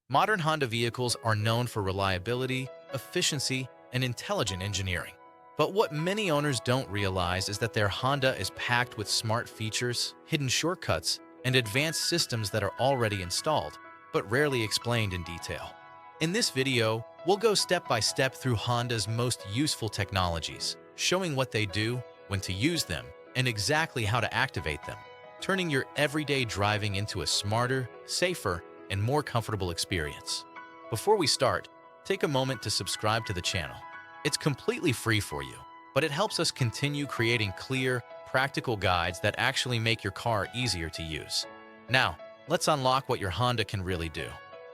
Modern Honda vehicles are known for reliability, efficiency, and intelligent engineering. But what many owners don't realize is that their Honda is packed with smart features, hidden shortcuts, and advanced systems that are already installed, but rarely explained in detail. In this video, we'll go step by step through Honda's most useful technologies, showing what they do, when to use them, and exactly how to activate them, turning your everyday driving into a smarter, safer, and more comfortable experience. Before we start, take a moment to subscribe to the channel. It's completely free for you, but it helps us continue creating clear, practical guides that actually make your car easier to use. Now, let's unlock what your Honda can really do.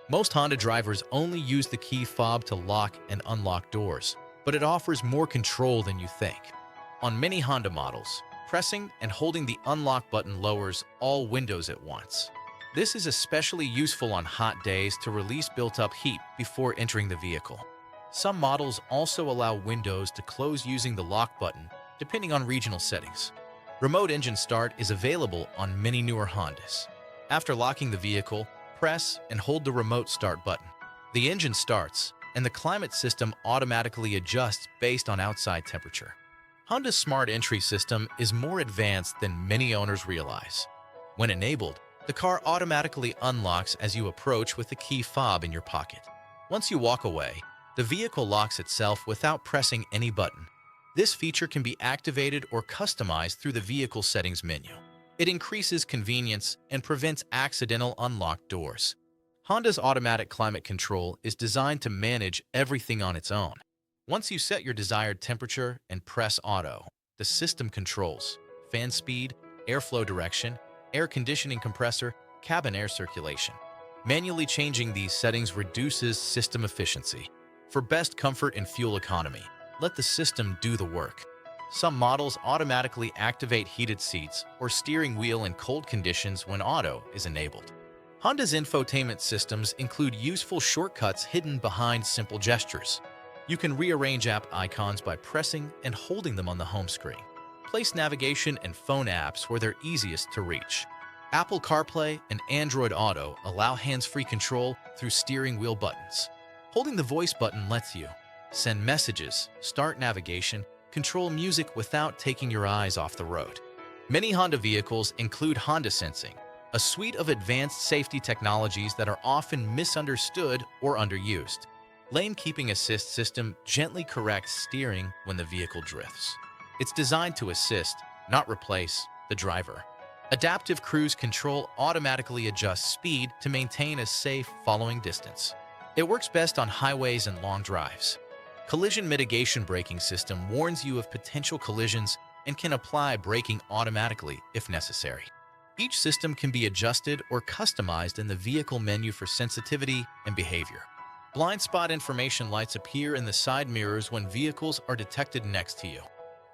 Most Honda drivers only use the key fob to lock and unlock doors, but it offers more control than you think. On many Honda models, pressing and holding the unlock button lowers all windows at once. This is especially useful on hot days to release built-up heat before entering the vehicle. Some models also allow windows to close using the lock button, depending on regional settings. Remote engine start is available on many newer Hondas. After locking the vehicle, press and hold the remote start button. The engine starts, and the climate system automatically adjusts based on outside temperature. Honda's smart entry system is more advanced than many owners realize. When enabled, the car automatically unlocks as you approach with the key fob in your pocket. Once you walk away, the vehicle locks itself without pressing any button. This feature can be activated or customized through the vehicle settings menu. It increases convenience and prevents accidental unlocked doors. Honda's automatic climate control is designed to manage everything on its own. Once you set your desired temperature and press auto, the system controls fan speed, airflow direction, air conditioning compressor, cabin air circulation. Manually changing these settings reduces system efficiency. For best comfort and fuel economy, let the system do the work. Some models automatically activate heated seats or steering wheel in cold conditions when auto is enabled. Honda's infotainment systems include useful shortcuts hidden behind simple gestures. You can rearrange app icons by pressing and holding them on the home screen. Place navigation and phone apps where they're easiest to reach. Apple CarPlay and Android Auto allow hands-free control through steering wheel buttons. Holding the voice button lets you send messages, start navigation, control music without taking your eyes off the road. Many Honda vehicles include Honda Sensing, a suite of advanced safety technologies that are often misunderstood or underused. Lane Keeping Assist system gently corrects steering when the vehicle drifts. It's designed to assist, not replace, the driver. Adaptive Cruise Control automatically adjusts speed to maintain a safe following distance. It works best on highways and long drives. Collision Mitigation Braking System warns you of potential collisions and can apply braking automatically if necessary. Each system can be adjusted or customized in the vehicle menu for sensitivity and behavior. Blind spot information lights appear in the side mirrors when vehicles are detected next to you.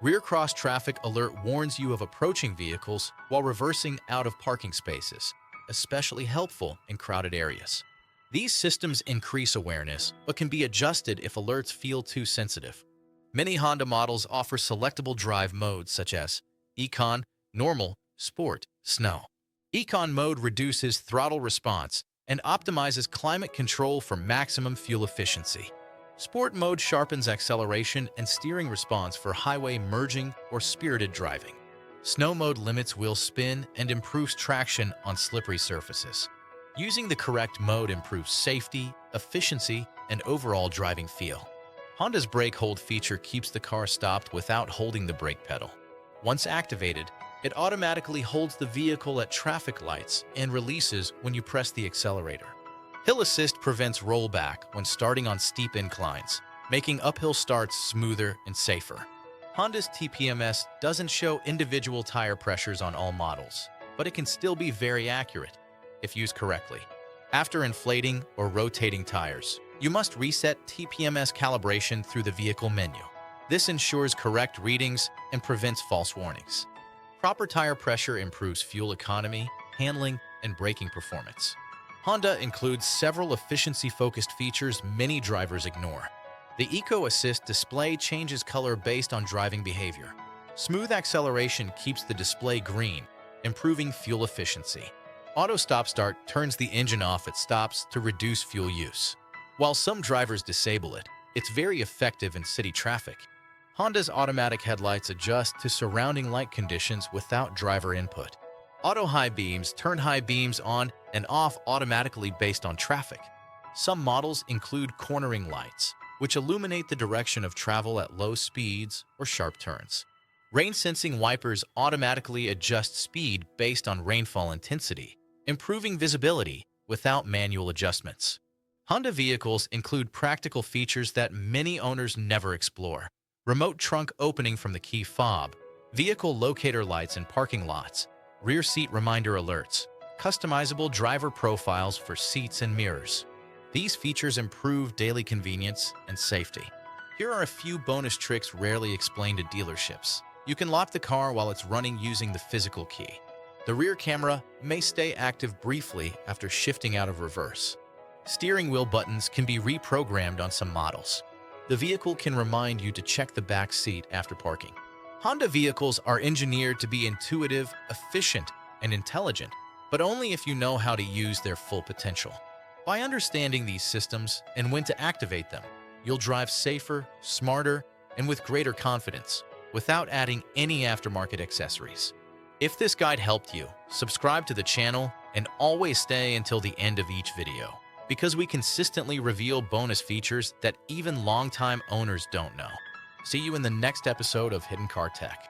Rear cross traffic alert warns you of approaching vehicles while reversing out of parking spaces, especially helpful in crowded areas. These systems increase awareness, but can be adjusted if alerts feel too sensitive. Many Honda models offer selectable drive modes such as Econ, Normal, Sport, Snow. Econ mode reduces throttle response and optimizes climate control for maximum fuel efficiency. Sport mode sharpens acceleration and steering response for highway merging or spirited driving. Snow mode limits wheel spin and improves traction on slippery surfaces. Using the correct mode improves safety, efficiency, and overall driving feel. Honda's brake hold feature keeps the car stopped without holding the brake pedal. Once activated, it automatically holds the vehicle at traffic lights and releases when you press the accelerator. Hill Assist prevents rollback when starting on steep inclines, making uphill starts smoother and safer. Honda's TPMS doesn't show individual tire pressures on all models, but it can still be very accurate if used correctly. After inflating or rotating tires, you must reset TPMS calibration through the vehicle menu. This ensures correct readings and prevents false warnings. Proper tire pressure improves fuel economy, handling, and braking performance. Honda includes several efficiency-focused features many drivers ignore. The Eco Assist display changes color based on driving behavior. Smooth acceleration keeps the display green, improving fuel efficiency. Auto Stop Start turns the engine off at stops to reduce fuel use. While some drivers disable it, it's very effective in city traffic. Honda's automatic headlights adjust to surrounding light conditions without driver input. Auto high beams turn high beams on and off automatically based on traffic. Some models include cornering lights, which illuminate the direction of travel at low speeds or sharp turns. Rain-sensing wipers automatically adjust speed based on rainfall intensity, improving visibility without manual adjustments. Honda vehicles include practical features that many owners never explore. Remote trunk opening from the key fob, vehicle locator lights in parking lots, rear seat reminder alerts, customizable driver profiles for seats and mirrors. These features improve daily convenience and safety. Here are a few bonus tricks rarely explained at dealerships. You can lock the car while it's running using the physical key. The rear camera may stay active briefly after shifting out of reverse. Steering wheel buttons can be reprogrammed on some models. The vehicle can remind you to check the back seat after parking. Honda vehicles are engineered to be intuitive, efficient, and intelligent, but only if you know how to use their full potential. By understanding these systems and when to activate them, you'll drive safer, smarter, and with greater confidence, without adding any aftermarket accessories. If this guide helped you, subscribe to the channel and always stay until the end of each video, because we consistently reveal bonus features that even longtime owners don't know. See you in the next episode of Hidden Car Tech.